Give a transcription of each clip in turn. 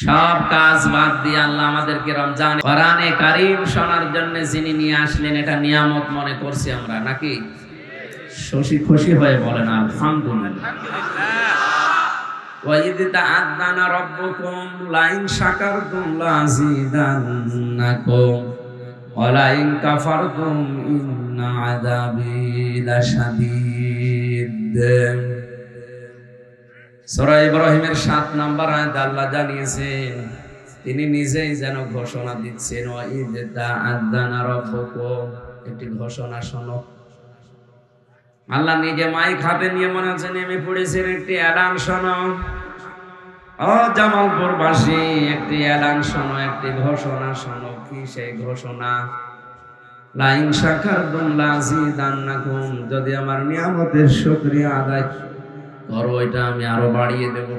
সব কাজ বাদ দিয়ে আল্লাহ আমাদেরকে রমজান কোরআনে কারীম শোনার জন্য যিনি নিয়ে আসলেন, এটা নিয়ামত মনে করছি আমরা নাকি? খুশি হয়ে বলেন আলহামদুলিল্লাহ। وَإِذْ تَأَذَّنَ رَبُّكُمْ لَئِنْ شَكَرْتُمْ لَأَزِيدَنَّكُمْ وَلَئِنْ كَفَرْتُمْ إِنَّ عَذَابِي لَشَدِيدٌ। সূরা ইব্রাহিমের ৭ নম্বর আয়াতে আল্লাহ জানিয়েছেন, তিনি নিজেই যেন ঘোষণা দিচ্ছেন, وَإِذْ تَأَذَّنَ رَبُّكُمْ, একটি ঘোষণা শোনো। আল্লাহ নিজে মাইক হাতে নিয়ে মনে হচ্ছে নেমে পড়েছেন, একটি এলান শোনো। ও জামালপুরবাসী, একটি এলান শোনো, একটি ঘোষণা শোনো। কি সেই ঘোষণা? লাইন শাকারতুম লাযিদান্নাকুম, যদি আমার নিয়ামতের শুকরিয়া আদায় করো, এটা আমি আরো বাড়িয়ে দেব।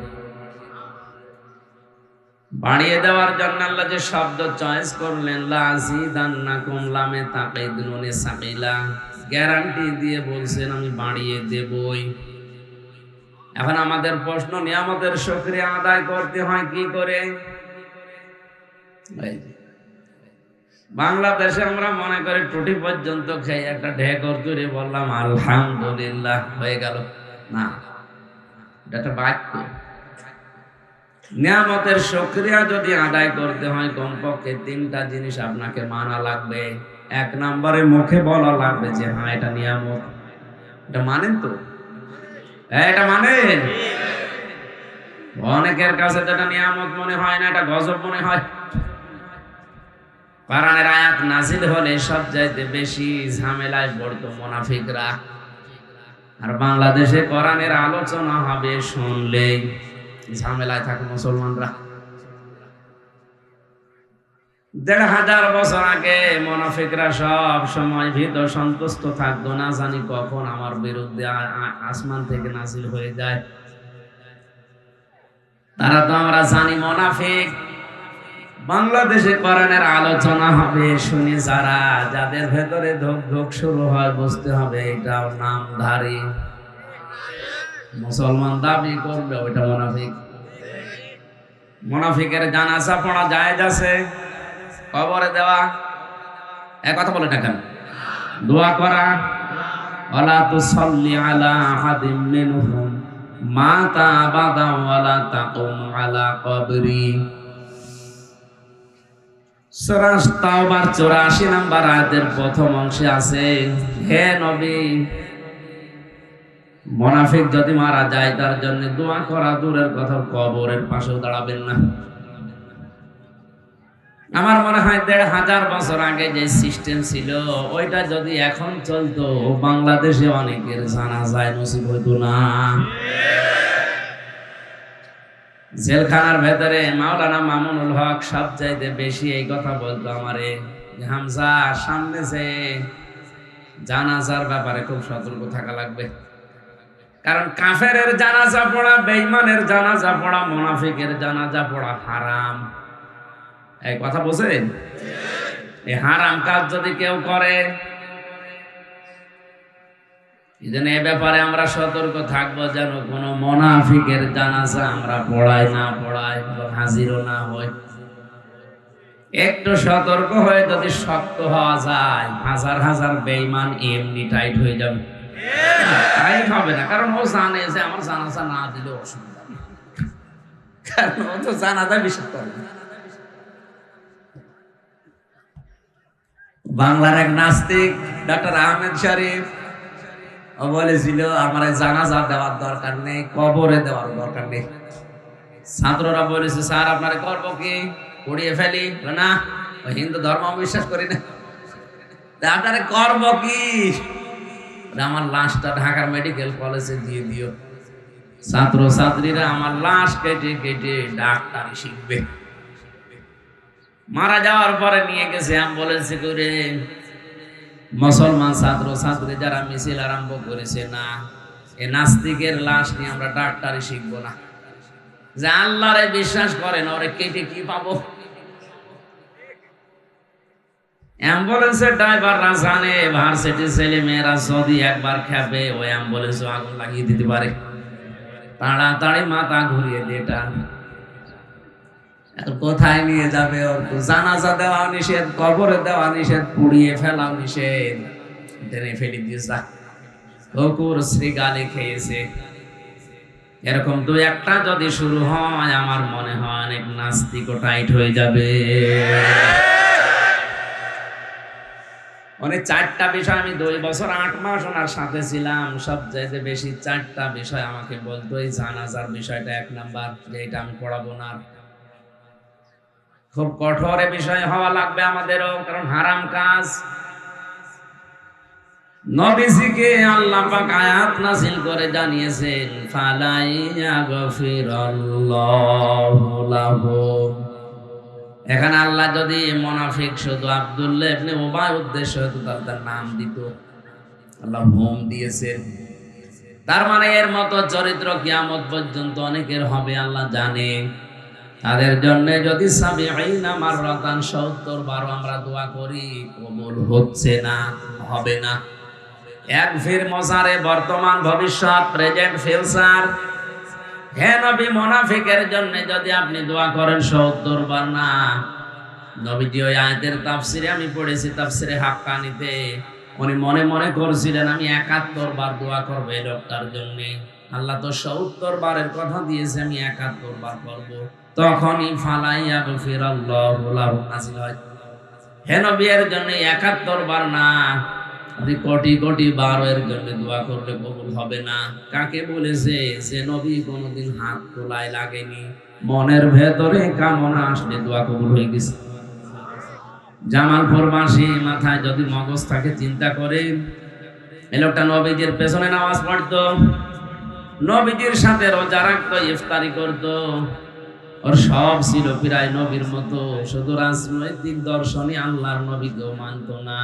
বাড়িয়ে দেওয়ার জন্য আল্লাহ যে শব্দ চয়েস করলেন, লাযিদান্নাকুম, লামে তাকিদ নুনে সাকিলা, গ্যারান্টি দিয়ে বলছেন আমি বাড়িয়ে দেবই। এখন আমাদের প্রশ্ন, নিয়ামতের শুকরিয়া আদায় করতে হয় কি করে? বাংলাদেশে আমরা মনে করি টুটি পর্যন্ত খেয়ে একটা ঢেকর তুলে বললাম আলহামদুলিল্লাহ, হয়ে গেল। না, এটা একটা বাক্য। নিয়ামতের শুকরিয়া যদি আদায় করতে হয়, কমপক্ষে 3টা জিনিস আপনাকে মানা লাগবে। 1 নম্বরে মুখে বলা লাগবে যে হ্যাঁ এটা নিয়ামত। এটা মানেন তো? এটা মানেন? অনেকের কাছে যেটা নিয়ামত মনে হয় না, এটা গজব মনে হয়। কোরআনের আয়াত নাজিল হলে সবচাইতে বেশি ঝামেলায় পড়তো মুনাফিকরা। আর বাংলাদেশে কোরআনের আলোচনা হবে শুনলেই ঝামেলায় থাকে মুসলমানরা। ১,৫০০ বছর আগে মুনাফিকরা সব সময় ভীত সন্তুষ্ট থাকতো, না জানি কখন আমার বিরুদ্ধে আসমান থেকে নাজিল হয়ে যায়। তারা তো আমরা জানি মুনাফিক। বাংলাদেশে কোরআনের আলোচনা হবে শুনে যাদের ভেতরে ধক ধক শুরু হয়, বুঝতে হবে এটাও নামধারী মুসলমান দাবি করবে, ওইটা মুনাফিক। মুনাফিকের জানাজা পড়া জায়েজ আছে? কবরে দেওয়া, এক কথা বলে না কেন? দোয়া করা, ওয়ালা তুসাল্লি আলা আহাদিম মিনহুম মাতা আবাদা ওয়ালা তাকুম আলা কবরি। সূরা তাওবার ৮৪ নম্বর আয়াতের প্রথম অংশে আছে, হে নবী, মুনাফিক যদি মারা যায় তার জন্য দোয়া করা দূরের কথা, কবরের পাশেও দাঁড়াবেন না। আমার মনে হয় ১,৫০০ বছর আগে যে সিস্টেম ছিল, ওইটা যদি এখন চলতো, বাংলাদেশে অনেকের জানাজায় নসিব হইতো না। জেলখানার ভেতরে মাওলানা মামুনুল হক সবচাইতে বেশি এই কথা বলতো আমারে, হামজা সামনে যে জানাজার ব্যাপারে খুব সতর্ক থাকা লাগবে। কারণ কাফেরের জানাজা পড়া, বেঈমানের জানাজা পড়া, মুনাফিকের জানাজা পড়া হারাম। এই কথা বোঝেন? এই হারাম কাজ যদি কেউ করে, এজন্য এ ব্যাপারে আমরা সতর্ক থাকবো, যেন কোনো মুনাফিকের জানাজা আমরা পড়াই না পড়াই, হাজিরও না হয়। একটু সতর্ক হয়ে যদি শক্ত হওয়া যায়, হাজার হাজার বেঈমান এমনি টাইট হয়ে যাবে। টাইট হবে না, কারণ ও জানে যে আমার জানাজা না দিলে অসুবিধা নেই, কারণ ও তো জানাজা বিশ্বাস করে না। বাংলার এক নাস্তিক ডক্টর আহমেদ শরীফ ও বলেছিল, আমার জানাজা দেওয়ার দরকার নেই, কবরে দেওয়ার দরকার নেই। ছাত্ররা বলেছে, স্যার আপনারা করবো কি, পড়িয়ে ফেলি? না, ওই হিন্দু ধর্ম বিশ্বাস করি না, আপনারা করবো কি? আমার লাশটা ঢাকার মেডিকেল কলেজে দিয়ে দিও। ছাত্র ছাত্রীরা আমার লাশ কেটে কেটে ডাক্তারি শিখবে। মারা যাওয়ার পরে নিয়ে গেছে অ্যাম্বুলেন্সে করে। মুসলমান ছাত্র ছাত্রী যারা মিছিল আরম্ভ করেছে, না, এ নাস্তিকের লাশ নিয়ে আমরা ডাক্তারি শিখবো না। যে আল্লাহরে বিশ্বাস করেন, ওরে কেটে কি পাবো? অ্যাম্বুলেন্সের ড্রাইভাররা জানে ভার্সিটি ছেলে মেয়েরা যদি একবার খেপে, ওই অ্যাম্বুলেন্সও আগুন লাগিয়ে দিতে পারে। তাড়াতাড়ি মাথা ঘুরিয়ে দিয়ে এখন কোথায় নিয়ে যাবে? ওর তো জানাজা দেওয়া নিষেধ, কবরে দেওয়া নিষেধ, পুড়িয়ে ফেলাও নিষেধ, টেনে ফেলে দিয়ে যা। কুকুর শ্রীগালি খেয়েছে। এরকম দু একটা যদি শুরু হয়, আমার মনে হয় অনেক নাস্তিক ও টাইট হয়ে যাবে। মানে 4টা বিষয় আমি 2 বছর 8 মাস ওনার সাথে ছিলাম, সবচাইতে বেশি 4টা বিষয় আমাকে বলতো। এই জানাজার বিষয়টা 1 নাম্বার, যে এটা আমি পড়াবো না। খুব কঠোর বিষয় হওয়া লাগবে আমাদেরও, কারণ হারাম কাজ। নবীজিকে আল্লাহ পাক আয়াত নাযিল করে জানিয়েছেন, ফালাইয়া গফিরাল্লাহু লাহু। এখানে আল্লাহ যদি মুনাফিক শুধু আব্দুল্লাহ ইবনে উবাই উদ্দেশ্য হতো, তাহলে তার নাম দিত। আল্লাহ হোম দিয়েছেন, তার মানে এর মতো চরিত্র কিয়ামত পর্যন্ত অনেকের হবে, আল্লাহ জানে। তাদের জন্য যদি 70 বার আমরা দোয়া করি, কবুল হচ্ছে না, হবে না। এক ফির মজারে, বর্তমান ভবিষ্যৎ, প্রেজেন্ট ফিউচার। হে নবী, মুনাফিকের জন্য যদি আপনি দোয়া করেন 70 বার না। নবীজি ওই আয়াতের তাফসিরে আমি পড়েছি, তাফসিরে হাক্কানিতে উনি মনে মনে করছিলেন আমি 71 বার দোয়া করব এই লোকটার জন্য। আল্লাহ তো 70 বারের কথা দিয়েছে, আমি 71 বার করব। তখনই ফালাইয়া গফিরাল্লাহু লাহু নাযিল হয়। হে নবী, এর জন্য 71 বার না, আপনি কোটি কোটি বার এর জন্য দোয়া করলে কবুল হবে না। কাকে বলেছে? যে নবী কোনোদিন হাত তোলায় লাগেনি, মনের ভেতরে কামনা আসলে দোয়া কবুল হয়ে গেছে। জামালপুর বাসী মাথায় যদি মগজ থাকে, চিন্তা করে এই লোকটা নবীজির পেছনে নামাজ পড়তো, নবীজির সাথে রোজা রাখতো, ইফতারি করতো, ওর সব ছিল প্রায় নবীর মতো। শুধু রাজনৈতিক দর্শনে আল্লাহর নবীকেও মানত না।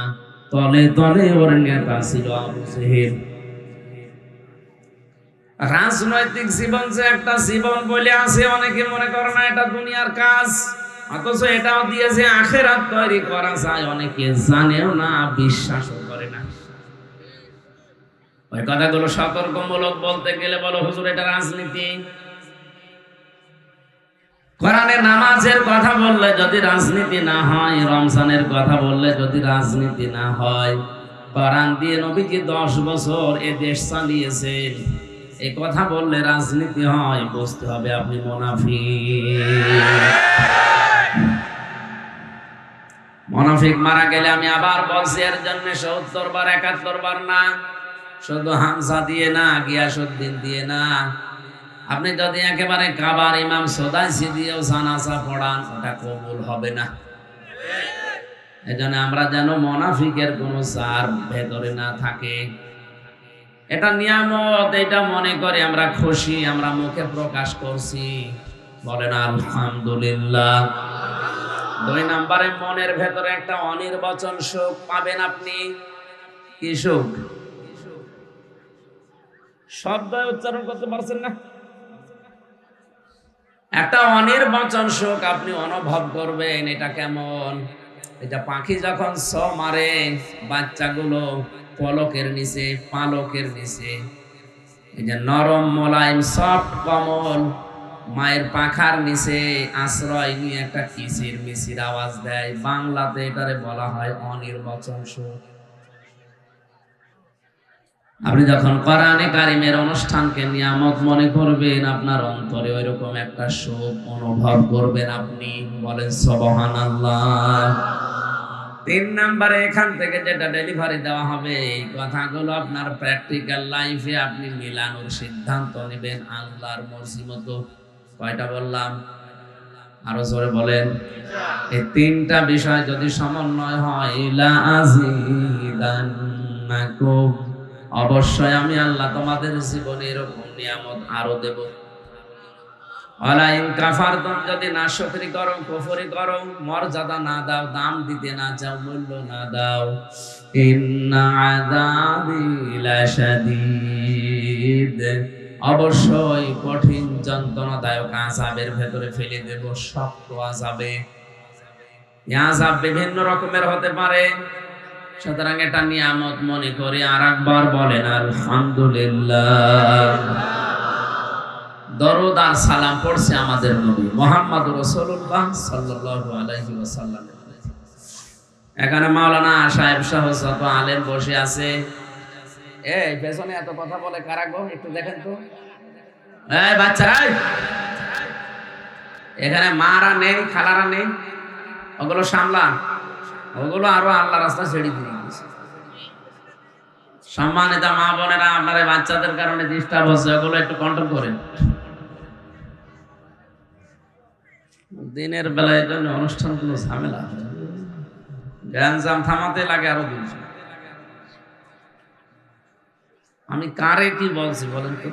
তলে তলে ওর নেতা ছিল আবু জেহেল। রাজনৈতিক জীবন যে একটা জীবন বলে আছে, অনেকে মনে করে না এটা দুনিয়ার কাজ, অথচ এটাও দিয়েছে আখেরাত তৈরি করা যায়। অনেকে জানেও না, বিশ্বাসও করে না। ওই কথাগুলো সতর্কমূলক বলতে গেলে বলো হুজুর এটা রাজনীতি। কোরআনে নামাজের কথা বললে যদি রাজনীতি না হয়, রমজানের কথা বললে যদি রাজনীতি না হয়, কোরআন দিয়ে নবীজি 10 বছর এ দেশ চালিয়েছেন, এই কথা বললে রাজনীতি হয়, বুঝতে হবে আপনি মুনাফিক। মুনাফিক মারা গেলে, আমি আবার বলছি, এর জন্য 70 বার 71 বার না, শুধু হামজা দিয়ে না, গিয়াসউদ্দিন দিয়ে না। আপনি যদি একেবারে কাবার ইমাম সোদাইসি দিয়েও জানাজা পড়ান, ওটা কবুল হবে না। এজন্য আমরা যেন মুনাফিকের কোনো সার ভেতরে না থাকে। এটা নিয়ামত, এটা মনে করে আমরা খুশি, আমরা মুখে প্রকাশ করছি, বলেন আলহামদুলিল্লাহ। 2 নম্বরে, মনের ভেতরে একটা অনির্বচন সুখ পাবেন আপনি। কি সুখ? শব্দ উচ্চারণ করতে পারছেন না? একটা অনির্বচন সুখ আপনি অনুভব করবেন। এটা কেমন? এটা পাখি যখন মারে, বাচ্চাগুলো পলকের নিচে, পালকের নিচে, এই যে নরম মোলায়েম সফট কমল মায়ের পাখার নিচে আশ্রয় নিয়ে একটা কিচির মিচির আওয়াজ দেয়। বাংলাতে এটারে বলা হয় অনির্বচন সুখ। আপনি যখন কোরআনে কারিমের অনুষ্ঠানকে নিয়ামত মনে করবেন, আপনার অন্তরে ওইরকম একটা সুখ অনুভব করবেন আপনি। বলেন সুবহানাল্লাহ। 3 নম্বরে, এখান থেকে যেটা ডেলিভারি দেওয়া হবে, এই কথাগুলো আপনার প্র্যাকটিক্যাল লাইফে আপনি মিলানোর সিদ্ধান্ত নেবেন আল্লাহর মর্জি মতো। কয়টা বললাম? আরো জোরে বলেন। এই 3টা বিষয় যদি সমন্বয় হয়, লা আযীদান্নাকুম, অবশ্যই আমি আল্লাহ তোমাদের জীবনে এরকম নিয়ামত আরো দেব। ওয়ালাইন কাফারতুম, যদি নাশকরি করো, কুফরি করো, মর্যাদা না দাও, দাম দিতে না চাও, মূল্য না দাও, ইন্না আযাবি লাশাদীদ, অবশ্যই কঠিন যন্ত্রণাদায়ক আযাবের ভেতরে ফেলে দেব, শক্ত আযাবে। এই আযাব বিভিন্ন রকমের হতে পারে। সুতরাং এটা নিয়ামত মনে করে আরেকবার বলেন আলহামদুলিল্লাহ। দরুদ আর সালাম পড়ছে আমাদের নবী মুহাম্মদ রাসূলুল্লাহ সাল্লাল্লাহু আলাইহি ওয়াসাল্লাম। এখানে মাওলানা সাহেব সহ যত আলেম বসে আছে। এই পেছনে এত কথা বলে কারা গো, একটু দেখেন তো। এই বাচ্চারা, এখানে মারা নেই, খালারা নেই, ওগুলো সামলান। ওগুলো আরো আল্লাহ রাস্তা ছেড়ে দিয়ে দিয়েছে। সম্মানিত মা বোনেরা, আপনারা বাচ্চাদের কারণে ডিস্টার্ব হচ্ছে, ওগুলো একটু কন্ট্রোল করেন। দিনের বেলায় জন্য অনুষ্ঠান কোনো ঝামেলা, গ্যাঞ্জাম থামাতে লাগে আরো দিন। আমি কারে কি বলছি বলেন তো?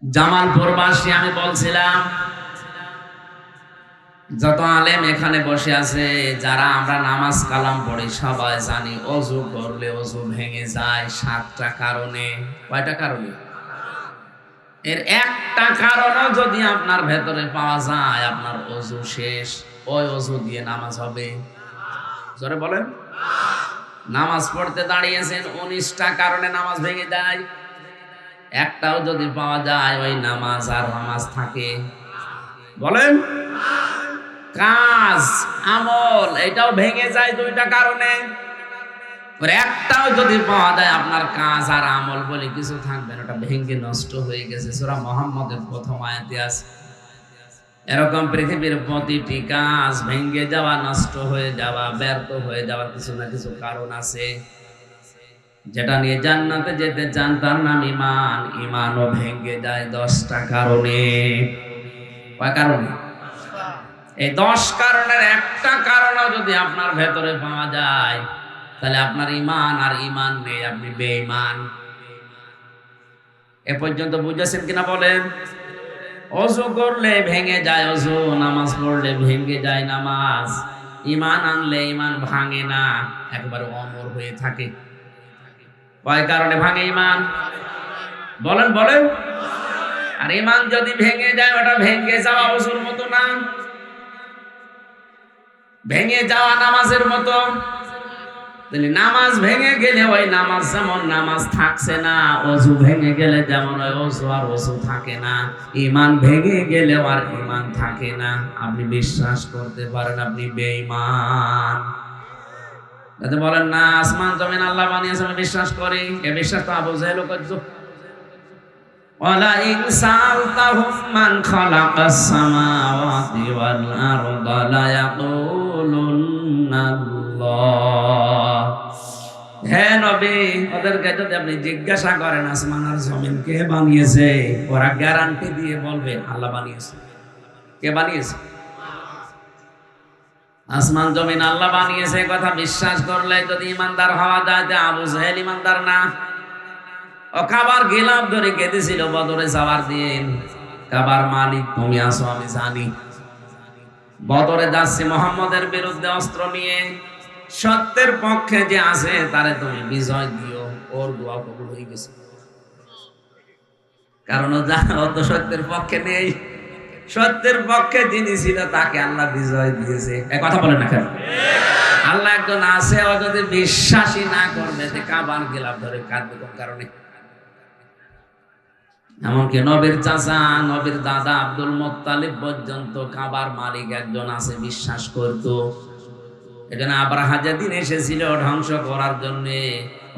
জামালপুরবাসী আমি বলছিলাম, যত আলেম এখানে বসে আছে, যারা আমরা নামাজ কালাম পড়ি সবাই জানি ওযু করলে ওযু ভেঙে যায় 7টা কারণে। কয়টা কারণে? এর একটা কারণও যদি আপনার ভেতরে পাওয়া যায়, আপনার ওযু শেষ। ওই ওযু দিয়ে নামাজ হবে? জোরে বলেন। নামাজ পড়তে দাঁড়িয়েছেন, 19টা কারণে নামাজ ভেঙে যায়। একটাও যদি পাওয়া যায়, ওই নামাজ আর নামাজ থাকে? বলেন। কাজ আমল এটাও ভেঙে যায় 2টা কারণে। একটাও যদি পাওয়া যায়, আপনার কাজ আর আমল বলে কিছু থাকবে না, ওটা ভেঙে নষ্ট হয়ে গেছে। সূরা মুহাম্মদের প্রথম আয়াতে আছে। এরকম পৃথিবীর প্রতিটি কাজ ভেঙে যাওয়া, নষ্ট হয়ে যাওয়া, ব্যর্থ হয়ে যাওয়ার কিছু না কিছু কারণ আছে। যেটা নিয়ে জান্নাতে যেতে চান তার নাম ঈমান। ঈমানও ভেঙে যায় 10টা কারণে। কয় কারণে? এই 10 কারণের একটা কারণও যদি আপনার ভেতরে পাওয়া যায়, তাহলে আপনার ঈমান আর ঈমান নেই, আপনি বেঈমান। এ পর্যন্ত বুঝেছেন কিনা বলেন? ওযু করলে ভেঙে যায় ওযু, নামাজ পড়লে ভেঙে যায় নামাজ। ঈমান আনলে ঈমান ভাঙে না, একবার অমর হয়ে থাকে। কয় কারণে ভাঙে ঈমান? বলেন বলেন। আর ঈমান যদি ভেঙে যায়, ওটা ভেঙে যাওয়া ওযুর মতো না, ভেঙে যাওয়া নামাজের মতো। তাহলে নামাজ ভেঙে গেলে ওই নামাজ যেমন নামাজ থাকছে না, ওযু ভেঙে গেলে যেমন ওই ওযু আর ওযু থাকে না, ঈমান ভেঙে গেলে আর ঈমান থাকে না। আপনি বিশ্বাস করতে পারেন আপনি বেঈমান। যাতে বলেন না আসমান জমিন আল্লাহ বানিয়েছে আমি বিশ্বাস করি, এ বিশ্বাস তো আবু জাহেলও করত। ওয়ালা ইন সালতাহুম মান খালাকাস সামাওয়াতি ওয়াল আরদা লা ইয়াকুলুন্না আল্লাহ। হে নবী, ওদেরকে যদি আপনি জিজ্ঞাসা করেন আসমান আর জমিন কে বানিয়েছে, ওরা গ্যারান্টি দিয়ে বলবে আল্লাহ বানিয়েছে। কে বানিয়েছে? আসমান জমিন আল্লাহ বানিয়েছে কথা বিশ্বাস করলে যদি ইমানদার হওয়া যায়, আবু জাহেল ইমানদার না। ও কাবার গিলাফ ধরে কেঁদেছিল বদরে যাওয়ার দিন, কাবার মালিক তুমি আসো আমি জানি। বদরে যাচ্ছে মুহাম্মদের বিরুদ্ধে অস্ত্র নিয়ে, সত্যের পক্ষে যে আছে তারে তুমি বিজয় দিও। ওর দোয়া কবুল হয়ে গেছে, কারণ ও তো সত্যের পক্ষে নেই। সত্যের পক্ষে যিনি ছিল তাকে আল্লাহ বিজয় দিয়েছে। এক কথা বলেন না কেন? আল্লাহ একজন আছে, ও যদি বিশ্বাসী না করবে যে কাবার গিলাফ ধরে কাঁদবে কোন কারণে? এমনকি নবীর চাচা, নবীর দাদা আব্দুল মুত্তালিব পর্যন্ত কাবার মালিক একজন আছে বিশ্বাস করত। এখানে আব্রাহা যেদিন এসেছিল ধ্বংস করার জন্য,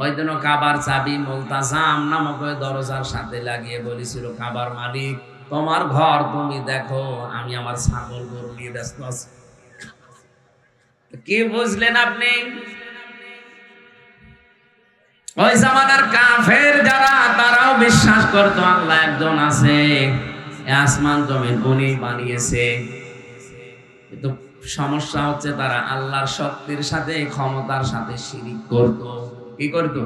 ওই দিন কাবার চাবি মুলতাসাম নামক ওই দরজার সাথে লাগিয়ে বলেছিল, কাবার মালিক তোমার ঘর তুমি দেখো, আমি আমার ছাগল গরু নিয়ে ব্যস্ত আছি। কি বুঝলেন আপনি? ওই জামানার কাফের যারা, তারাও বিশ্বাস করতো আল্লাহ একজন আছে, আসমান জমিন উনি বানিয়েছে। কিন্তু সমস্যা হচ্ছে তারা আল্লাহর শক্তির সাথে ক্ষমতার সাথে শিরিক করত। কি করত?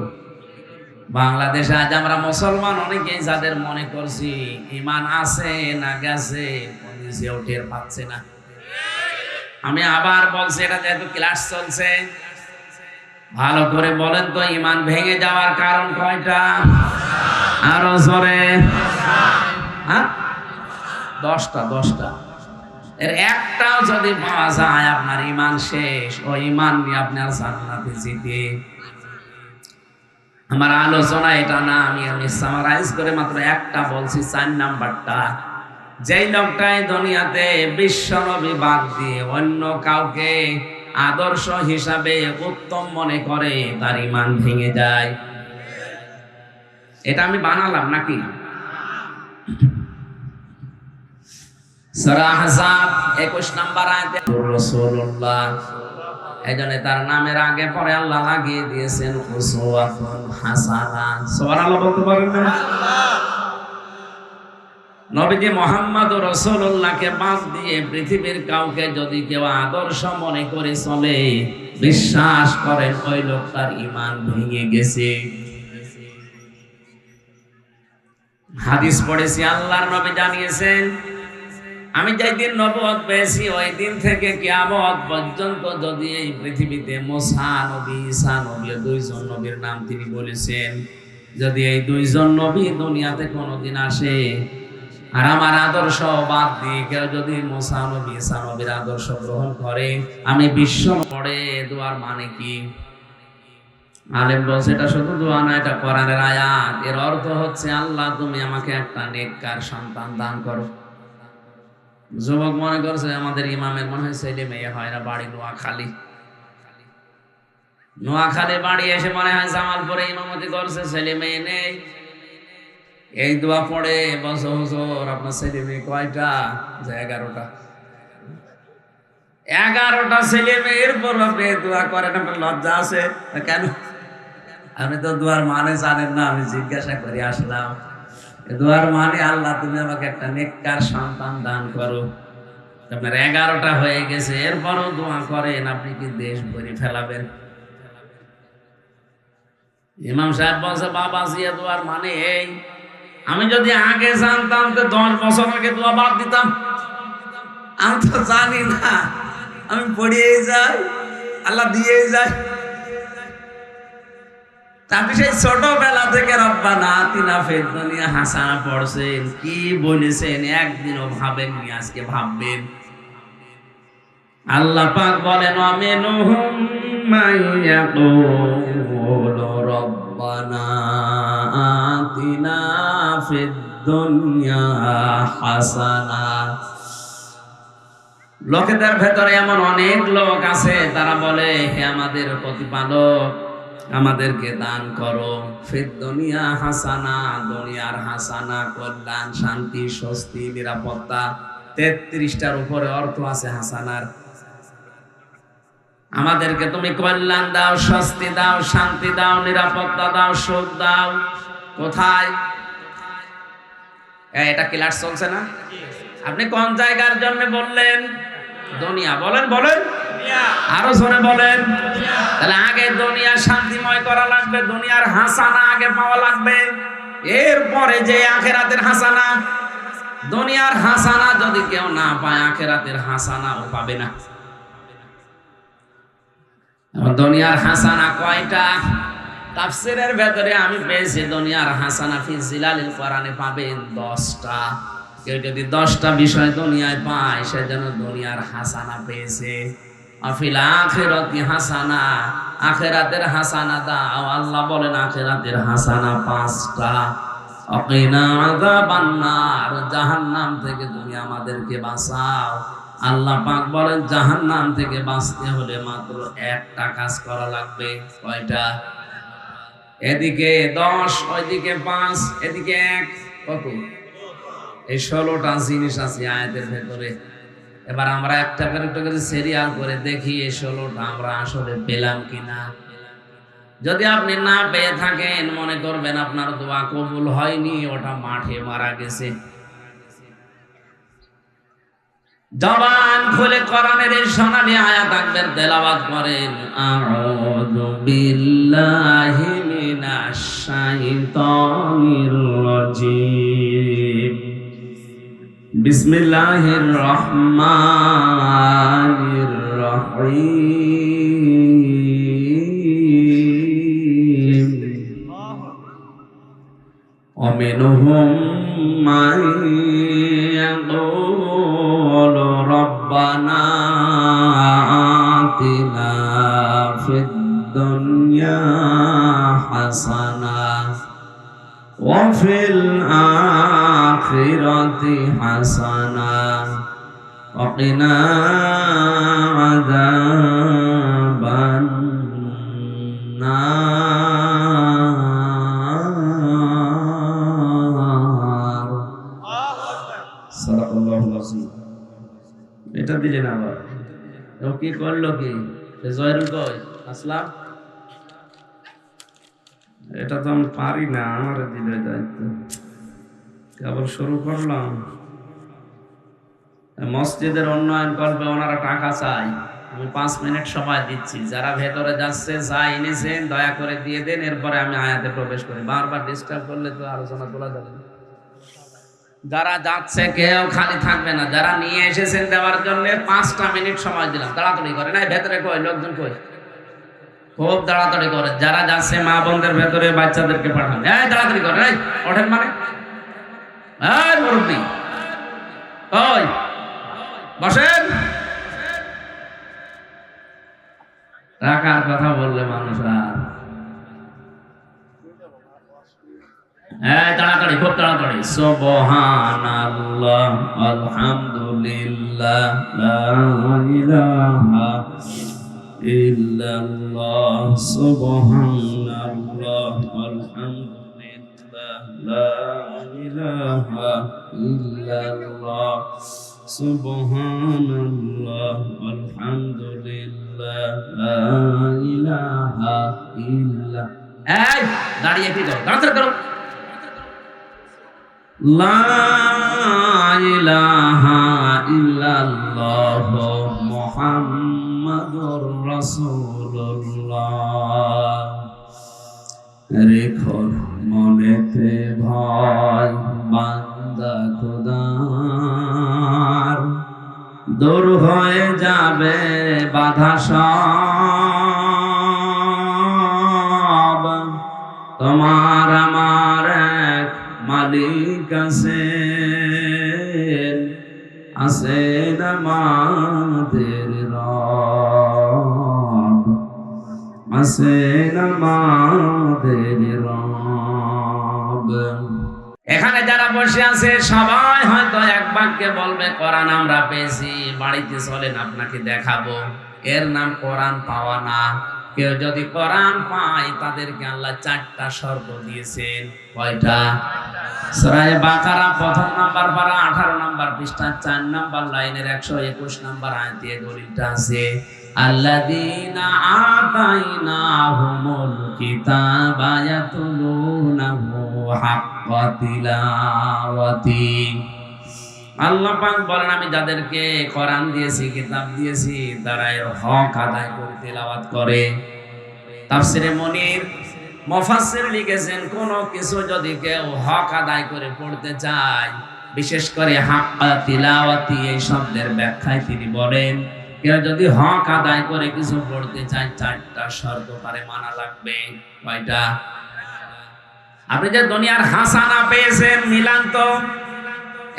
বাংলাদেশে আজ আমরা মুসলমান অনেকেই যাদের মনে করছি ঈমান আছে না গেছে, নিজেও টের পাচ্ছে না। আমি আবার বলছি, এটা যেহেতু ক্লাস চলছে, ভালো করে বলেন তো ঈমান ভেঙে যাওয়ার কারণ কয়টা? আরো জোরে। 10টা। এর একটাও যদি পাওয়া যায় আপনার ঈমান শেষ। ওই ঈমান নিয়ে আপনার জান্নাতে যেতে। আমার আলোচনা এটা না, আমি সামারাইজ করে মাত্র একটা বলছি, 4 নাম্বারটা। যেই লোকটাই দুনিয়াতে বিশ্বনবী বাদ দিয়ে অন্য কাউকে আদর্শ হিসাবে উত্তম মনে করে, তার ঈমান ভেঙে যায়। এটা আমি বানালাম নাকি? সূরা আহজাব 21 নম্বর আয়াতে রাসূলুল্লাহ, এইজন্য তার নামের আগে পরে আল্লাহ লাগিয়ে দিয়েছেন উসওয়াতুন হাসানা। সুবহানাল্লাহ বলতে পারেন না? নবীজি মুহাম্মদুর রাসূলুল্লাহকে বাদ দিয়ে পৃথিবীর কাউকে যদি কেউ আদর্শ মনে করে চলে, বিশ্বাস করেন ওই লোকটার ঈমান ভেঙে গেছে। হাদিস পড়েছি, আল্লাহর নবী জানিয়েছেন, আমি যেই দিন নবুয়ত পেয়েছি ওই দিন থেকে কিয়ামত পর্যন্ত যদি এই পৃথিবীতে মুসা নবী, ঈসা নবী, দুইজন নবীর নাম তিনি বলেছেন, যদি এই দুইজন নবী দুনিয়াতে কোনোদিন আসে আর আমার আদর্শ বাদ দিয়ে কেউ যদি মুসা নবী, ঈসা নবীর আদর্শ গ্রহণ করে, আমি বিশ্ব পড়ে দোয়ার মানে কি? আলেম বলছে এটা শুধু দোয়া না, এটা কোরআনের আয়াত। এর অর্থ হচ্ছে, আল্লাহ তুমি আমাকে একটা নেককার সন্তান দান করো। যুবক মনে করছে আমাদের ইমামের মনে হয় ছেলে মেয়ে হয় না, বাড়ি নোয়াখালী। নোয়াখালী বাড়ি এসে মনে হয় জামালপুরে ইমামতি করছে, ছেলে মেয়ে নেই। এই দোয়া পড়ে বছর হুজুর আপনার ছেলে মেয়ে কয়টা? যে 11টা। 11টা ছেলে মেয়ের পর আপনি দোয়া করেন, আপনার লজ্জা আছে কেন? আপনি তো দোয়ার মানে জানেন না, আমি জিজ্ঞাসা করে আসলাম। দোয়ার মানে আল্লাহ তুমি আমাকে একটা নেককার সন্তান দান করো। আপনার 11টা হয়ে গেছে, এরপরও দোয়া করেন, আপনি কি দেশ ভরে ফেলাবেন? ইমাম সাহেব বলছে, বাবা জিয়া দোয়ার মানে এই, আমি যদি আগে জানতাম তো 10 বছর আগে দোয়া বাদ দিতাম। আমি তো জানি না, আমি পড়িয়েই যাই, আল্লাহ দিয়েই যায়। আপনি সেই ছোটবেলা থেকে রব্বানা আতিনা ফিদ দুনিয়া হাসানা পড়ছেন, কি বলেছেন একদিনও ভাবেননি, আজকে ভাববেন। আল্লাহ পাক বলেন, আমিনুহুম মাইয়াকুলু রব্বানা আতিনা ফিদ দুনিয়া হাসানা। লোকেদের ভেতরে এমন অনেক লোক আছে, তারা বলে, হে আমাদের প্রতিপালক, আমাদেরকে দান করো ফিদ দুনিয়া হাসানা, দুনিয়ার হাসানা, কল্যাণ, শান্তি, স্বস্তি, নিরাপত্তা। 33টার উপরে অর্থ আছে হাসানার। আমাদেরকে তুমি কল্যাণ দাও, স্বস্তি দাও, শান্তি দাও, নিরাপত্তা দাও, সুখ দাও। কোথায়? এটা ক্লাস চলছে না? আপনি কোন জায়গার জন্য বললেন? দুনিয়া। বলেন বলেন, আরো জোরে বলেন। তাহলে আগে দুনিয়া শান্তিময় করা লাগবে, দুনিয়ার হাসানা আগে পাওয়া লাগবে, এরপরে যে আখিরাতের হাসানা। দুনিয়ার হাসানা যদি কেউ না পায়, আখিরাতের হাসানাও পাবে না। দুনিয়ার হাসানা কয়টা? তাফসীরের ভেতরে আমি পেয়েছি, দুনিয়ার হাসানা ফি জিলালিল কোরআনে পাবেন 10টা। কেউ যদি 10টা বিষয় দুনিয়ায় পায়, সে যেন দুনিয়ার হাসানা পেয়েছে। আফিল আখিরাতি হাসানা, আখিরাতের হাসানা দাও। আল্লাহ বলেন আখিরাতের হাসানা 5টা। আকিনা আযাবান নার, জাহান্নাম থেকে তুমি আমাদেরকে বাঁচাও। আল্লাহ পাক বলেন জাহান্নাম থেকে বাঁচতে হলে মাত্র একটা কাজ করা লাগবে। কয়টা? এদিকে 10, ওইদিকে 5, এদিকে 1, কত? এই 16টা জিনিস আছে আয়াতের ভেতরে। এবার আমরা একটা করে সিরিয়াল করে দেখি এই 16টা আমরা আসলে পেলাম কিনা। যদি আপনি না পেয়ে থাকেন, মনে করবেন আপনার দোয়া কবুল হয়নি, ওটা মাঠে মারা গেছে। জবান খুলে কোরআনের এই সোনালী আয়াত আকবার তেলাওয়াত করেন। আউযু বিল্লাহি মিনাশ শাইতানির রাজীম। বিসমিল্লাহির রহমানির রহিম। ومنهم من يقول ربنا حسنة وفي الآخرة حسنة وقنا عذاب النار صدق الله العظيم এটা দিলেন আবার ও কি করলো কি জয়রুল কই আসলাম এটা তো আমি পারি না আমার দিলে দায়িত্ব কেবল শুরু করলাম মসজিদের উন্নয়ন করবে ওনারা টাকা চাই আমি 5 মিনিট সময় দিচ্ছি যারা ভেতরে যাচ্ছে যা এনেছেন দয়া করে দিয়ে দেন এরপরে আমি আয়াতে প্রবেশ করি বারবার ডিস্টার্ব করলে তো আলোচনা তোলা যাবে না যারা যাচ্ছে কেউ খালি থাকবে না যারা নিয়ে এসেছেন দেওয়ার জন্য 5টা মিনিট সময় দিলাম তাড়াতাড়ি করে না ভেতরে কই লোকজন কই খুব তাড়াতাড়ি করে যারা যাচ্ছে মা বোনদের ভেতরে বাচ্চাদেরকে পাঠান এই তাড়াতাড়ি করে এই ওঠেন মানে এই মুরব্বি ওই বসেন রাখার কথা বললে মানুষ আর তাড়াতাড়ি খুব তাড়াতাড়ি সুবহানাল্লাহ আলহামদুলিল্লাহ লা ইলাহা ইল্লাল্লাহ সুবহানাল্লাহ আলহামদুলিল্লাহ লা ইলাহা ইল্লাল্লাহ সুবহানাল্লাহ আলহামদুলিল্লাহ লা ইলাহা ইল্লা এই দাঁড়িয়ে কি দাও তাড়াতাড়ি করো লা ইলাহা ইল্লাল্লাহ মুহাম্মাদুর রাসূলুল্লাহ রেখো মনেতে ভয় বান্দা খোদার দূর হয়ে যাবে বাধা সব তোমার আমার এক মালিক আছেন আমাদের রব আছেন আমাদের রব এখানে যারা বসে আছে সবাই হয়তো এক বাক্যে বলবে কোরআন আমরা পেয়েছি বাড়িতে চলেন আপনাকে দেখাবো এর নাম কোরআন পাওয়া না কেউ যদি কোরআন পায় তাদেরকে আল্লাহ 4টা শর্ত দিয়েছেন কয়টা সূরা বাকারা প্রথম নাম্বার পারা 18 নাম্বার পৃষ্ঠা 4 নাম্বার লাইনের 121 নাম্বার আয়াতে দলিলটা আছে আল্লাযীনা আতাইনাহুমুল কিতাবা ইয়াতলুনাহু হাক্কা তিলাওয়াতি আল্লাহ পাক বলেন আমি যাদেরকে কোরআন দিয়েছি কিতাব দিয়েছি তারা এর হক আদায় করে তেলাওয়াত করে তাফসীরে মুনির মুফাসসির লিখেছেন কোন কিছু যদি কেউ হক আদায় করে পড়তে চায় বিশেষ করে হাক্কা তিলাওয়াতি এই শব্দের ব্যাখ্যায় তিনি বলেন কেউ যদি হক আদায় করে কিছু পড়তে চায় 4টা শর্ত তারে মানা লাগবে কয়টা আপনি যে দুনিয়ার হাসানা পেয়েছেন মিলান তো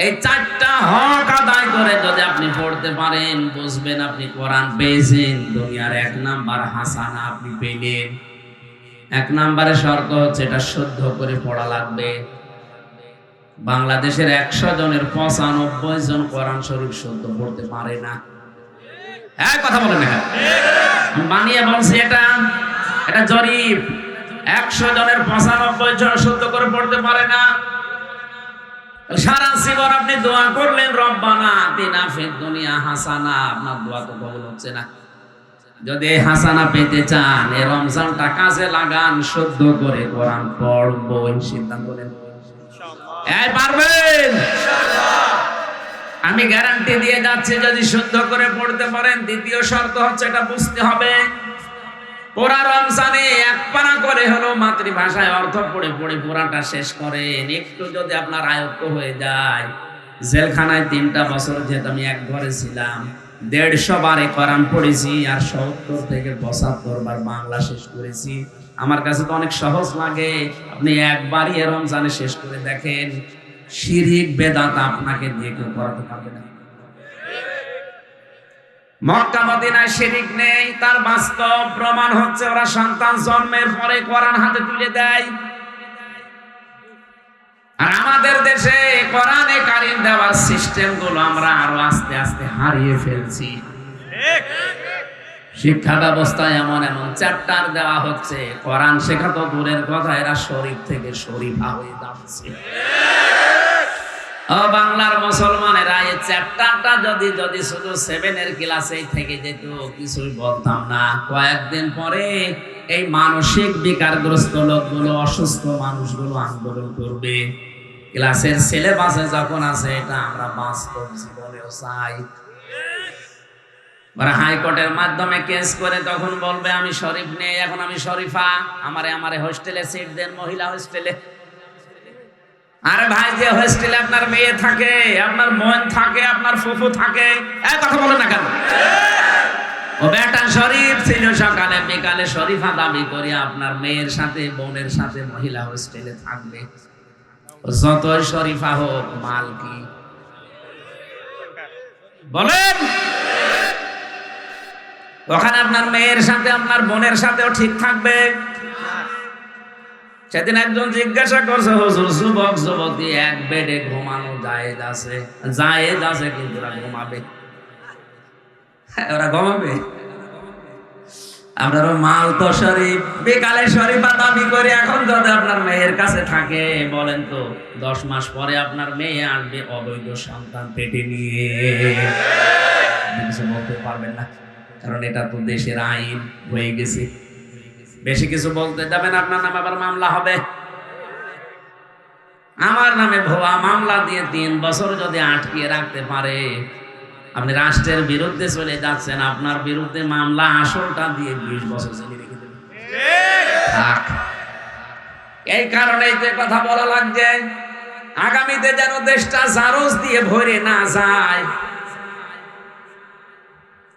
এই 4টা হক আদায় করে যদি আপনি পড়তে পারেন বুঝবেন আপনি কোরআন পেয়েছেন দুনিয়ার 1 নাম্বার হাসানা আপনি পেলেন 1 নম্বরে শর্ত হচ্ছে এটা শুদ্ধ করে পড়া লাগবে বাংলাদেশের 100 জনের 95 জন কোরআন শরীফ শুদ্ধ পড়তে পারে না হ্যাঁ কথা বলেন না বানিয়ে বলছি এটা জরিপ 100 জনের 95 জন শুদ্ধ করে পড়তে পারে না সারা জীবন আপনি দোয়া করলেন রব্বানা আতিনা ফিদ দুনিয়া হাসানা আপনার দোয়া তো কবুল হচ্ছে না যদি হাসানা পেতে চান এই রমজানটা কাজে লাগান শুদ্ধ করে কোরআন পড়বো সিদ্ধান্ত নেন ইনশাআল্লাহ এই পারবেন ইনশাআল্লাহ আমি গ্যারান্টি দিয়ে যাচ্ছি যদি শুদ্ধ করে পড়তে পারেন দ্বিতীয় শর্ত হচ্ছে এটা বুঝতে হবে পুরা রমজানে 1 পারা করে হলো মাতৃভাষায় অর্থ পড়ে পড়ে পুরাটা শেষ করেন একটু যদি আপনার আয়ত্ত হয়ে যায় জেলখানায় 3টা বছর যেহেতু আমি এক ঘরে ছিলাম 150 বারে কোরআন পড়েছি আর 70 থেকে 75 বার বাংলা শেষ করেছি আমার কাছে তো অনেক সহজ লাগে আপনি একবারই রমজানে শেষ করে দেখেন শিরক বেদাত আপনাকে দিয়ে কেউ করাতে পারবে না মক্কা মদিনায় শিরিক নেই, তার বাস্তব প্রমাণ হচ্ছে ওরা সন্তান জন্মের পরে কোরআন হাতে তুলে দেয়। আর আমাদের দেশে কোরআনে কারিম দেওয়ার সিস্টেম গুলো আমরা আরো আস্তে আস্তে হারিয়ে ফেলছি। শিক্ষা ব্যবস্থায় এমন এমন চ্যাপ্টার দেওয়া হচ্ছে, কোরআন শেখা তো দূরের কথা, এরা শরীফ থেকে শরীফা হয়ে যাচ্ছে। ও বাংলার মুসলমানেরা, এই চ্যাপ্টারটা যদি শুধু 7 এর ক্লাসে থেকে যেত কিছুই বলতাম না। কয়েকদিন পরে এই মানসিক বিকারগ্রস্ত লোকগুলো, অসুস্থ মানুষগুলো আন্দোলন করবে। ক্লাসের সিলেবাসে যখন আছে, এটা আমরা বাস্তব জীবনেও চাই। ওরা হাইকোর্টের মাধ্যমে কেস করে তখন বলবে আমি শরীফ নেই, এখন আমি শরীফা, আমারে হোস্টেলে সিট দেন, মহিলা হোস্টেলে। আরে ভাই, যে হোস্টেলে আপনার মেয়ে থাকে, আপনার বোন থাকে, আপনার ফুফু থাকে, এই কথা বলে না কেন? ও বেটা শরীফ ছিল, সকালে বিকালে শরীফা দাবি করে আপনার মেয়ের সাথে বোনের সাথে মহিলা হোস্টেলে থাকবে। যতই শরীফা হোক, মাল কি বলেন? ওখানে আপনার মেয়ের সাথে আপনার বোনের সাথেও ঠিক থাকবে? সেদিন একজন জিজ্ঞাসা করছে, হুজুর যুবক যুবতী এক বেডে ঘুমানো জায়েজ আছে? জায়েজ আছে, কিন্তু ওরা ঘুমাবে। ওরা ঘুমাবে? আপনার মাল তো শরীফ, বিকালে শরীফা দাবি করে এখন যদি আপনার মেয়ের কাছে থাকে, বলেন তো 10 মাস পরে আপনার মেয়ে আসবে অবৈধ সন্তান পেটে নিয়ে। কিছু বলতে পারবেন না, কারণ এটা তো দেশের আইন হয়ে গেছে। বেশি কিছু বলতে যাবেন, আপনার নামে আবার মামলা হবে। আমার নামে ভুয়া মামলা দিয়ে 3 বছর যদি আটকিয়ে রাখতে পারে, আপনি রাষ্ট্রের বিরুদ্ধে চলে যাচ্ছেন, আপনার বিরুদ্ধে মামলা আসলটা দিয়ে 20 বছর জেলে রেখে দেবেন। এই কারণে যে কথা বলা লাগছে, আগামীতে যেন দেশটা জারজ দিয়ে ভরে না যায়।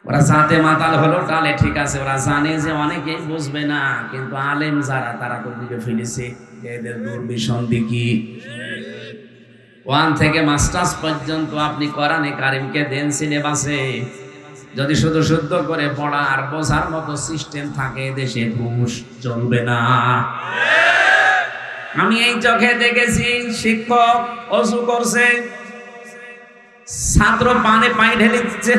ওরা জাতে মাতাল হলো তাহলে ঠিক আছে, ওরা জানে যে অনেকেই বুঝবে না, কিন্তু আলেম যারা, তারা তো দিকে ফেলেছে এদের দুর্বিসন্ধি কি। 1 থেকে মাস্টার্স পর্যন্ত আপনি কোরআনে কারিমকে দেন সিলেবাসে, যদি শুধু শুদ্ধ করে পড়ার বোঝার মতো সিস্টেম থাকে, দেশে ঘুষ চলবে না। আমি এই চোখে দেখেছি, শিক্ষক অজু করছে, ছাত্র পানে পানি ঢেলে দিচ্ছে,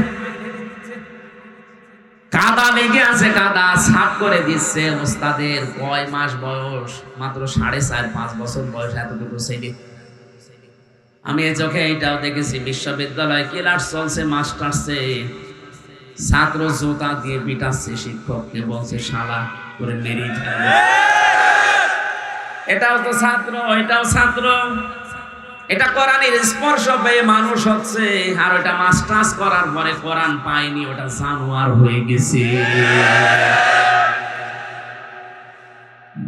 কাদা লেগে আছে, কাদা সাফ করে দিচ্ছে। ওস্তাদের কয় মাস বয়স? মাত্র 4.5-5 বছর বয়স, এতটুকু ছেলে। আমি এই চোখে এইটাও দেখেছি, বিশ্ববিদ্যালয় ক্লাস চলছে, মাস্টার্সে ছাত্র জুতা দিয়ে পিটাচ্ছে শিক্ষককে, বলছে শালা করে মেরে ফেলবে। এটাও তো ছাত্র, এটাও ছাত্র। এটা কোরআনের স্পর্শ পেয়ে মানুষ হচ্ছে, আর ওটা মাস্টার্স করার পরে কোরআন পায়নি, ওটা জানোয়ার হয়ে গেছে।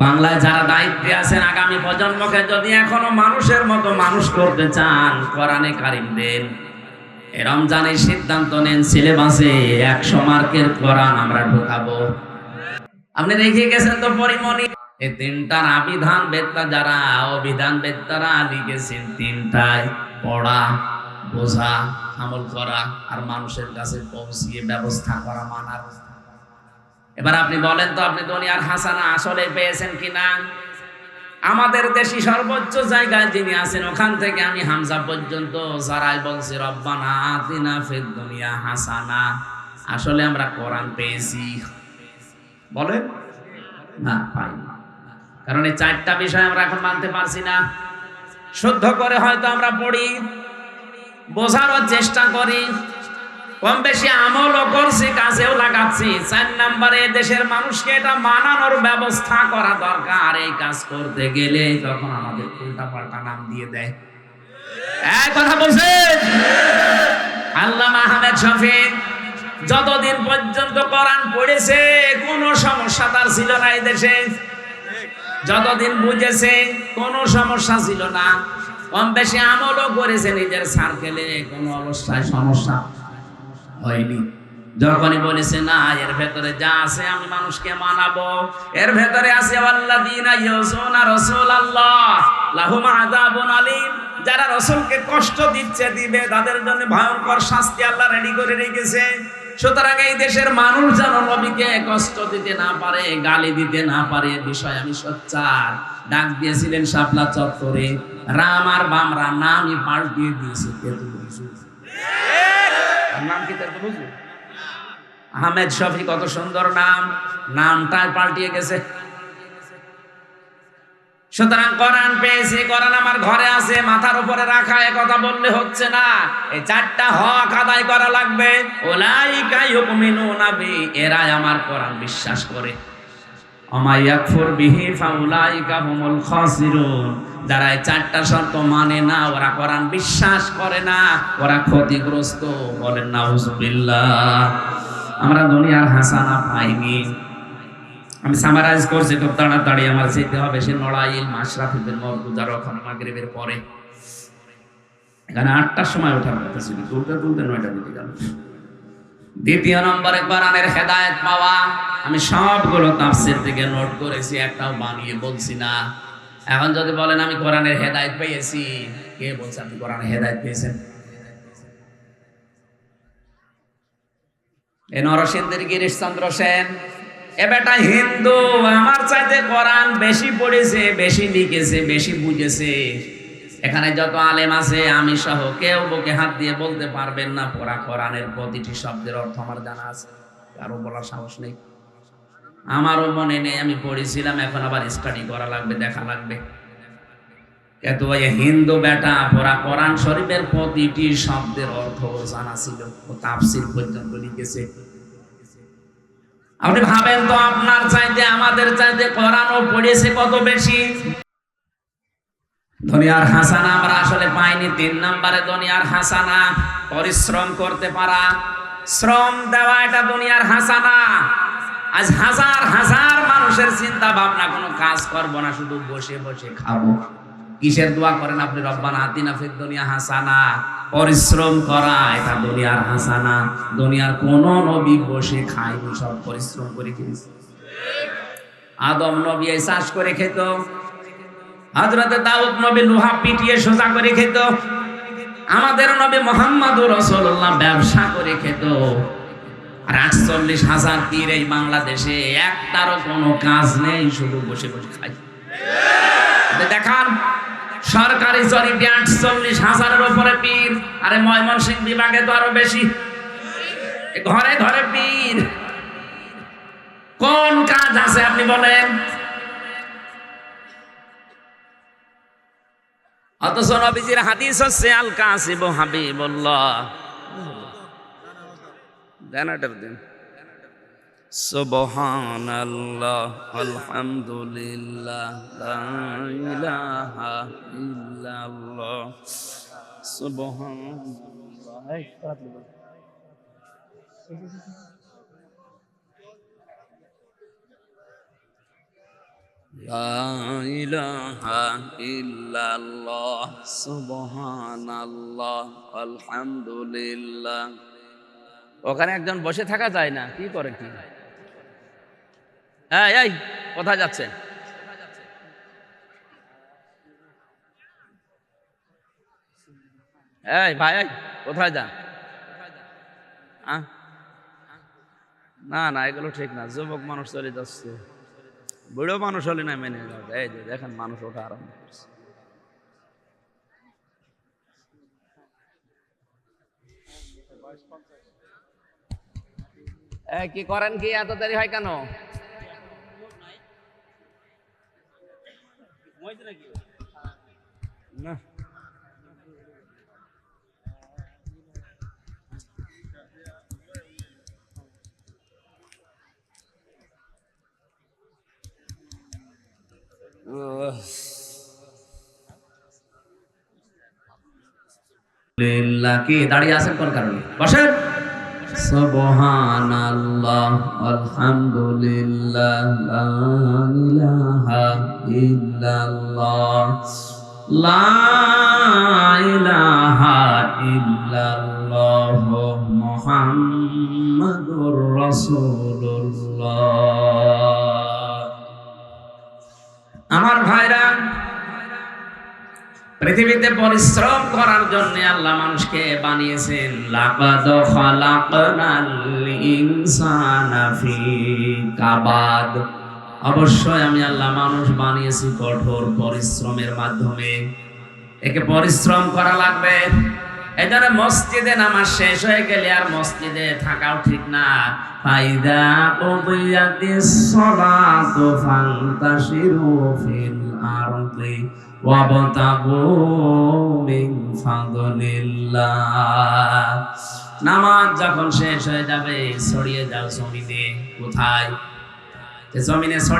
বাংলায় যারা দায়িত্বে আছেন, আগামী প্রজন্মকে যদি এখনো মানুষের মতো মানুষ করতে চান, কোরআনে কারিম দেন। রমজানের সিদ্ধান্ত নেন, সিলেবাসে 100 মার্কের কোরআন আমরা ঢোকাবো। আপনি দেখে গেছেন তো পরিমণি, এই 3টার আবিধান বেত্তা যারা, অভিধান বেত্তারা লিখেছেন 3টায় পড়া, বোঝা, আমল করা, আর মানুষের কাছে পৌঁছিয়ে ব্যবস্থা করা, মানার। এবার আপনি বলেন তো, আপনি দুনিয়ার হাসানা আসলে পেয়েছেন কিনা? আমাদের দেশি সর্বোচ্চ জায়গায় যিনি আছেন, ওখান থেকে আমি হামজা পর্যন্ত যারাই বলছি রব্বানা আতিনা ফিদ দুনিয়া হাসানা, আসলে আমরা কোরআন পেয়েছি? বলেন না, পাইনি। কারণ এই 4টা বিষয় আমরা এখন মানতে পারছি না। শুদ্ধ করে হয়তো আমরা পড়ি, বোঝারও চেষ্টা করি, কম বেশি আমলও করছি, কাজেও লাগাচ্ছি। 4 নম্বরে দেশের মানুষকে এটা মানানোর ব্যবস্থা করা দরকার। এই কাজ করতে গেলে তখন আমাদের উল্টা পাল্টা নাম দিয়ে দেয়। এই কথা বলছেন আল্লামা আহমেদ শফী, যতদিন পর্যন্ত কোরআন পড়েছে কোনো সমস্যা তার ছিল না এই দেশে। যতদিন বুঝেছে কোনো সমস্যা ছিল না, কম বেশি আমলও করেছে নিজের সার্কেলে, কোনো অবস্থায় সমস্যা হয়নি। যখনই বলেছে না, এর ভেতরে যা আছে আমি মানুষকে মানাবো, এর ভেতরে আছে ওয়াল্লাযীনা ইয়াসুনা রাসূলাল্লাহ লাহুম আযাবুন আলীম, যারা রাসূলকে কষ্ট দিচ্ছে, দিবে, তাদের জন্য ভয়ঙ্কর শাস্তি আল্লাহ রেডি করে রেখেছে। সুতরাং এই দেশের মানুষ যেন নবীকে কষ্ট দিতে না পারে, গালি দিতে না পারে, বিষয় আমি সোচ্চার। ডাক দিয়েছিলেন শাপলা চত্বরে, রাম আর বামরা নামই পাল্টিয়ে দিয়েছে। নাম কি তার বুঝলো? আহমেদ শফি, কত সুন্দর নাম, নামটা পাল্টিয়ে গেছে। সুতরাং কোরআন পেয়েছি, কোরআন আমার ঘরে আছে, মাথার উপরে রাখা, এ কথা বললে হচ্ছে না। এই চারটা হক আদায় করা লাগবে। উলাইকা ইউমিনুনা বি, এরাই আমার কোরআন বিশ্বাস করে। আমা ইয়াকফুর বিহি ফাউলাইকা হুমুল খাসিরুন, যারা এই চারটা শর্ত মানে না, ওরা কোরআন বিশ্বাস করে না, ওরা ক্ষতিগ্রস্ত। বলেন নাউজুবিল্লাহ। আমরা দুনিয়ার হাসানা পাইনি। আমি সামারাইজ করছি খুব তাড়াতাড়ি, আমার যেতে হবে সে নড়াইল মাশরাফিদের মওজুদা রখন মাগরিবের পরে। এখানে 8টার সময় ওঠার কথা ছিল, তুলতে তুলতে 9টা বেজে গেল। দ্বিতীয় নম্বরে কোরআনের হেদায়েত পাওয়া। আমি সবগুলো তাফসীর থেকে নোট করেছি, একটাও বানিয়ে বলছি না। এখন যদি বলেন আমি কোরআনের হেদায়েত পেয়েছি, কে বলছে আপনি কোরআনের হেদায়েত পেয়েছেন? এ নরসিংদীর গিরিশচন্দ্র সেন, এ বেটা হিন্দু, আমার চাইতে কোরআন বেশি পড়েছে, বেশি লিখেছে, বেশি বুঝেছে। এখানে যত আলেম আছে আমি সহ কেউ বুকে হাত দিয়ে বলতে পারবেন না পড়া কোরআনের প্রতিটি শব্দের অর্থ আমার জানা আছে। কারো বলার সাহস নেই, আমারও মনে নেই, আমি পড়েছিলাম, এখন আবার স্টাডি করা লাগবে, দেখা লাগবে। কিন্তু ওই হিন্দু বেটা পড়া কোরআন শরীফের প্রতিটি শব্দের অর্থ জানা ছিল, ও তাফসীর পর্যন্ত লিখেছে। আপনি ভাবেন তো, আপনার চাইতে আমাদের চাইতে কোরআনও পড়েছে কত বেশি। দুনিয়ার হাসানা আমরা আসলে পাইনি। 3 নম্বরে দুনিয়ার হাসানা পরিশ্রম করতে পারা, শ্রম দেওয়া, এটা দুনিয়ার হাসানা। আজ হাজার হাজার মানুষের চিন্তা ভাবনা, কোনো কাজ করবো না, শুধু বসে বসে খাবো। কিসের দোয়া করেন আপনি? রব্বানা আতিনা ফিদ দুনিয়া হাসানা। পরিশ্রম করা এটা দুনিয়ার হাসানা। দুনিয়ার কোন নবী বসে খায়নি, সব পরিশ্রম করে খেয়েছে। আদম নবী চাষ করে খেত, হযরতে দাউদ নবী লোহা পিটিয়ে সোজা করে খেত, আমাদের নবী মুহাম্মদুর রাসূলুল্লাহ ব্যবসা করে খেত। আর 48,000 পীর এই বাংলাদেশে একটারও কোনো কাজ নেই, শুধু বসে বসে খায়। দেখান সরকারি জরিপে 48,000-এর উপরে পীর। আরে ময়মনসিংহ বিভাগে তো আরো বেশি, ঘরে ঘরে পীর। কোন কাজ আছে আপনি বলেন? অথচ নবীজির হাদিস হচ্ছে আল কাসিবু হাবিবুল্লাহ। জানাটার দিন সুবহানাল্লাহ আলহামদুলিল্লাহ লা ইলাহা ইল্লাল্লাহ সুবহানাল্লাহ। লা ইলাহা ইল্লাল্লাহ সুবহানাল্লাহ আলহামদুলিল্লাহ। ওখানে একজন বসে থাকা যায় না, কি করে কি? এই কোথায় যাচ্ছেন? এই ভাই, কোথায় যান? না না, এগুলো ঠিক না। যুবক মানুষ চলে যাচ্ছে, বুড়ো মানুষ হলে না মেনে যাবে। এই যে দেখেন, মানুষ ওঠা আরম্ভ করছে। কি করেন কি? এত দেরি হয় কেন? না কি দাঁড়িয়ে আছেন কোন কারণে? বসেন। সুবহানাল্লাহ আলহামদুলিল্লাহ লা ইলাহা ইল্লাল্লাহ লা ইলাহা ইল্লাল্লাহ মুহাম্মাদুর রাসূলুল্লাহ। আমার ভাইরা, পৃথিবীতে পরিশ্রম করার জন্য আল্লাহ মানুষকে বানিয়েছেন। লাকাদ খালাকনাল ইনসানা ফি কাবাদ। অবশ্যই আমি আল্লাহ মানুষ বানিয়েছি কঠোর পরিশ্রমের মাধ্যমে। একে পরিশ্রম করা লাগবে। এজন্য মসজিদে নামাজ শেষ হয়ে গেলে আর মসজিদে থাকাও ঠিক না। ফাইদা কুদিয়াতিস সালাতু ফান্তাশিরু ফিল আরদি ওয়াবতাগু মিন ফাদলিল্লাহ। নামাজ যখন শেষ হয়ে যাবে ছড়িয়ে যাও জমিনে। কোথায়? জমিনে